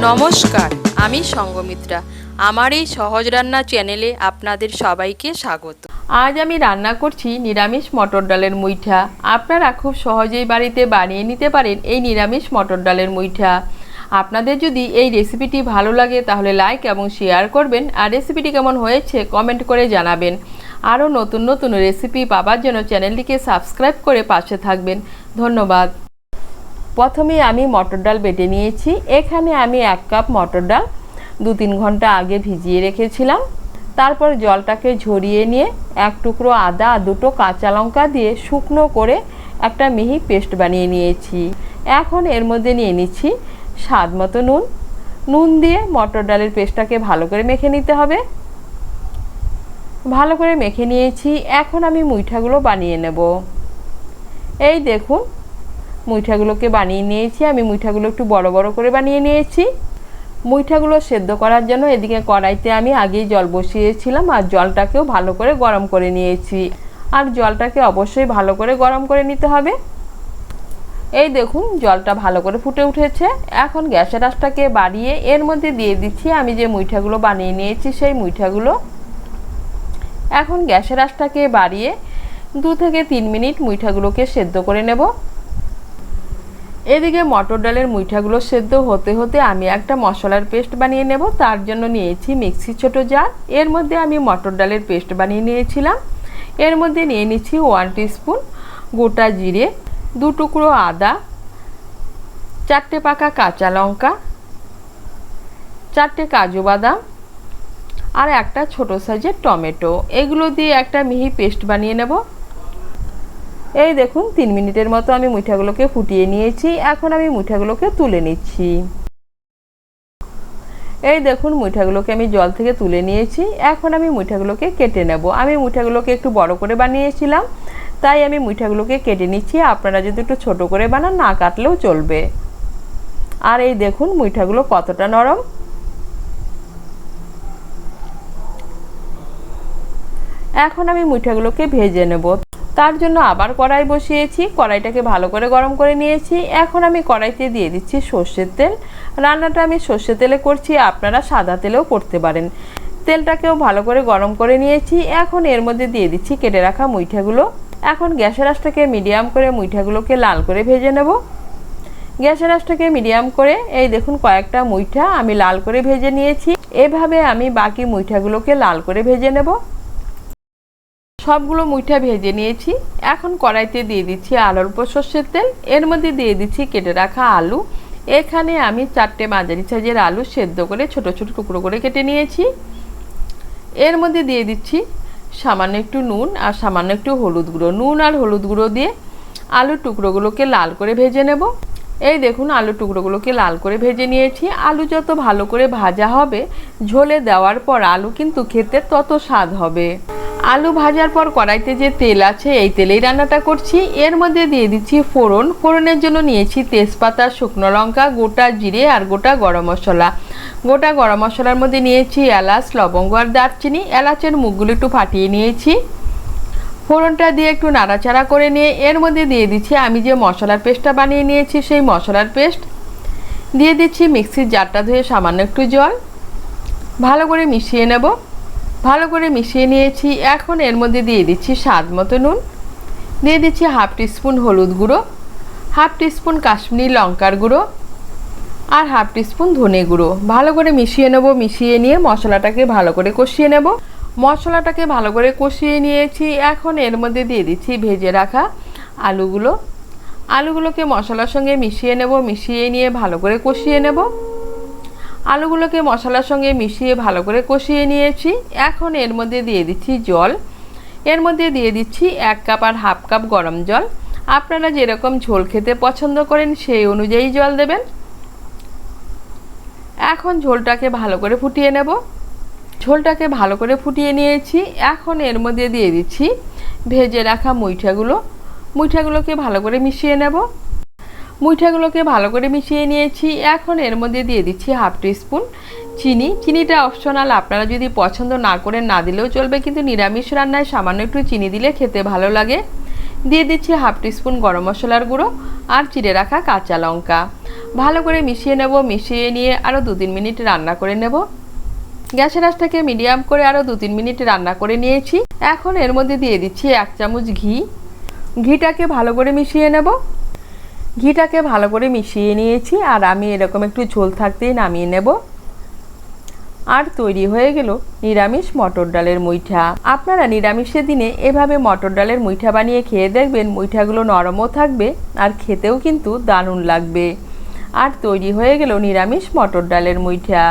নমস্কার, আমি সঙ্গমিত্রা। আমার এই সহজ রান্না চ্যানেলে আপনাদের সবাইকে স্বাগত। আজ আমি রান্না করছি নিরামিষ মটর ডালের মুইঠা। আপনারা খুব সহজেই বাড়িতে বানিয়ে নিতে পারেন এই নিরামিষ মটর ডালের মুইঠা। আপনাদের যদি এই রেসিপিটি ভালো লাগে তাহলে লাইক এবং শেয়ার করবেন, আর রেসিপিটি কেমন হয়েছে কমেন্ট করে জানাবেন। আরও নতুন নতুন রেসিপি পাওয়ার জন্য চ্যানেলটিকে সাবস্ক্রাইব করে পাশে থাকবেন। ধন্যবাদ। প্রথমে আমি মটর ডাল বেটে নিয়েছি। এখানে আমি 1 কাপ মটর ডাল 2-3 ঘন্টা আগে ভিজিয়ে রেখেছিলাম। তারপর জলটাকে ঝরিয়ে নিয়ে 1 টুকরো আদা আর 2টো কাঁচা লঙ্কা দিয়ে শুকনো করে একটা মিহি পেস্ট বানিয়ে নিয়েছি। এখন এর মধ্যে নিয়ে নিচ্ছি স্বাদ মতো নুন। নুন দিয়ে মটর ডালের পেস্টটাকে ভালো করে মেখে নিতে হবে। ভালো করে মেখে নিয়েছি। এখন আমি মুইঠাগুলো বানিয়ে নেব। এই দেখুন, মুইঠাগুলোকে বানিয়ে নিয়েছি। আমি মুইঠাগুলো একটু বড় বড় করে বানিয়ে নিয়েছি। মুইঠাগুলো সেদ্ধ করার জন্য এদিকে কড়াইতে আমি আগেই জল বসিয়েছিলাম, আর জলটাকেও ভালো করে গরম করে নিয়েছি। আর জলটাকে অবশ্যই ভালো করে গরম করে নিতে হবে। এই দেখুন, জলটা ভালো করে ফুটে উঠেছে। এখন গ্যাসের আঁচটাকে বাড়িয়ে এর মধ্যে দিয়ে দিচ্ছি আমি যে মুইঠাগুলো বানিয়ে নিয়েছি সেই মুইঠাগুলো। এখন গ্যাসের আঁচটাকে বাড়িয়ে 2 থেকে 3 মিনিট মুইঠাগুলোকে সেদ্ধ করে নেব। এদিকে মটর ডালের মুইঠাগুলো সেদ্ধ হতে হতে আমি একটা মশলার পেস্ট বানিয়ে নেব। তার জন্য নিয়েছি মিক্সি ছোট জার। এর মধ্যে আমি মটর ডালের পেস্ট বানিয়ে নিয়েছিলাম। এর মধ্যে নিয়ে নিচ্ছি 1 টিস্পুন গোটা জিরে, 2 টুকরো আদা, 4টে পাকা কাঁচা লঙ্কা, 4টে কাজু বাদাম আর একটা ছোট সাইজের টমেটো। এগুলো দিয়ে একটা মিহি পেস্ট বানিয়ে নেব। এই দেখুন, 3 মিনিটের মতো আমি মুইঠাগুলোকে ফুটিয়ে নিয়েছি। এখন আমি মুইঠাগুলোকে তুলে নিচ্ছি। এই দেখুন, মুইঠাগুলোকে আমি জল থেকে তুলে নিয়েছি। এখন আমি মুইঠাগুলোকে কেটে নেব। আমি মুইঠাগুলোকে একটু বড় করে বানিয়েছিলাম, তাই আমি মুইঠাগুলোকে কেটে নিচ্ছি। আপনারা যদি একটু ছোট করে বানান, না কাটলেও চলবে। আর এই দেখুন মুইঠাগুলো কতটা নরম। এখন আমি মুইঠাগুলোকে ভেজে নেব। তার জন্য আবার কড়াই বসিয়েছি। কড়াইটাকে ভালো করে গরম করে নিয়েছি। এখন আমি কড়াইতে দিয়ে দিচ্ছি সর্ষের তেল। রান্নাটা আমি সর্ষের তেলে করছি, আপনারা সাদা তেলেও করতে পারেন। তেলটাকেও ভালো করে গরম করে নিয়েছি। এখন এর মধ্যে দিয়ে দিচ্ছি কেটে রাখা মুইঠাগুলো। এখন গ্যাসের আঁচটাকে মিডিয়াম করে মুইঠাগুলোকে লাল করে ভেজে নেব। গ্যাসের আঁচটাকে মিডিয়াম করে এই দেখুন কয়েকটা মুইঠা আমি লাল করে ভেজে নিয়েছি। এভাবে আমি বাকি মুইঠাগুলোকে লাল করে ভেজে নেব। সবগুলো মুইঠা ভেজে নিয়েছি। এখন কড়াইতে দিয়ে দিচ্ছি আর অল্প সর্ষের তেল। এর মধ্যে দিয়ে দিচ্ছি কেটে রাখা আলু। এখানে আমি 4টে মাঝারি সাইজের আলু সেদ্ধ করে ছোট ছোট টুকরো করে কেটে নিয়েছি। এর মধ্যে দিয়ে দিচ্ছি সামান্য একটু নুন আর সামান্য একটু হলুদ গুঁড়ো। নুন আর হলুদ গুঁড়ো দিয়ে আলুর টুকরোগুলোকে লাল করে ভেজে নেব। এই দেখুন, আলুর টুকরোগুলোকে লাল করে ভেজে নিয়েছি। আলু যত ভালো করে ভাজা হবে, ঝোলে দেওয়ার পর আলু কিন্তু খেতে তত স্বাদ হবে। আলু ভাজার পর কড়াইতে যে তেল আছে এই তেলেই রান্নাটা করছি। এর মধ্যে দিয়ে দিচ্ছি ফোড়ন। ফোড়নের জন্য নিয়েছি তেজপাতা, শুকনো লঙ্কা, গোটা জিরে আর গোটা গরম মশলা। গোটা গরম মশলার মধ্যে নিয়েছি এলাচ, লবঙ্গ আর দারচিনি। এলাচের মুখগুলো একটু ফাটিয়ে নিয়েছি। ফোড়নটা দিয়ে একটু নাড়াচাড়া করে নিয়ে এর মধ্যে দিয়ে দিচ্ছি আমি যে মশলার পেস্টটা বানিয়ে নিয়েছি সেই মশলার পেস্ট। দিয়ে দিচ্ছি মিক্সির জারটা ধুয়ে সামান্য একটু জল। ভালো করে মিশিয়ে নেব। ভালো করে মিশিয়ে নিয়েছি। এখন এর মধ্যে দিয়ে দিচ্ছি স্বাদ মতো নুন। দিয়ে দিচ্ছি 1/2 টিস্পুন হলুদ গুঁড়ো, 1/2 টিস্পুন কাশ্মীরি লঙ্কার গুঁড়ো আর 1/2 টিস্পুন ধনে গুঁড়ো। ভালো করে মিশিয়ে নেব। মিশিয়ে নিয়ে মশলাটাকে ভালো করে কষিয়ে নেব। মশলাটাকে ভালো করে কষিয়ে নিয়েছি। এখন এর মধ্যে দিয়ে দিচ্ছি ভেজে রাখা আলুগুলো। আলুগুলোকে মশলার সঙ্গে মিশিয়ে নেব। মিশিয়ে নিয়ে ভালো করে কষিয়ে নেব। আলুগুলোকে মশলার সঙ্গে মিশিয়ে ভালো করে কষিয়ে নিয়েছি। এখন এর মধ্যে দিয়ে দিচ্ছি জল। এর মধ্যে দিয়ে দিচ্ছি 1 কাপ আর 1/2 কাপ গরম জল। আপনারা যেরকম ঝোল খেতে পছন্দ করেন সেই অনুযায়ী জল দেবেন। এখন ঝোলটাকে ভালো করে ফুটিয়ে নেব। ঝোলটাকে ভালো করে ফুটিয়ে নিয়েছি। এখন এর মধ্যে দিয়ে দিচ্ছি ভেজে রাখা মুইঠাগুলো। মুইঠাগুলোকে ভালো করে মিশিয়ে নেব। মুইঠাগুলোকে ভালো করে মিশিয়ে নিয়েছি। এখন এর মধ্যে দিয়ে দিচ্ছি 1/2 টিস্পুন চিনি। চিনিটা অপশনাল, আপনারা যদি পছন্দ না করেন না দিলেও চলবে, কিন্তু নিরামিষ রান্নায় সামান্য একটু চিনি দিলে খেতে ভালো লাগে। দিয়ে দিচ্ছি হাফ টিস্পুন গরম মশলার গুঁড়ো আর চিড়ে রাখা কাঁচা লঙ্কা। ভালো করে মিশিয়ে নেব। মিশিয়ে নিয়ে আরও 2-3 মিনিট রান্না করে নেব। গ্যাসের আঁচটাকে মিডিয়াম করে আরও 2-3 মিনিট রান্না করে নিয়েছি। এখন এর মধ্যে দিয়ে দিচ্ছি 1 চামচ ঘি। ঘিটাকে ভালো করে মিশিয়ে নেব। ঘিটাকে ভালো করে মিশিয়ে নিয়েছি আর আমি এরকম একটু ঝোল থাকতেই নামিয়ে নেব। আর তৈরি হয়ে গেল নিরামিষ মটর ডালের মুইঠা। আপনারা নিরামিষের দিনে এভাবে মটর ডালের মুইঠা বানিয়ে খেয়ে দেখবেন। মুইঠাগুলো নরমও থাকবে আর খেতেও কিন্তু দারুণ লাগবে। আর তৈরি হয়ে গেল নিরামিষ মটর ডালের মুইঠা।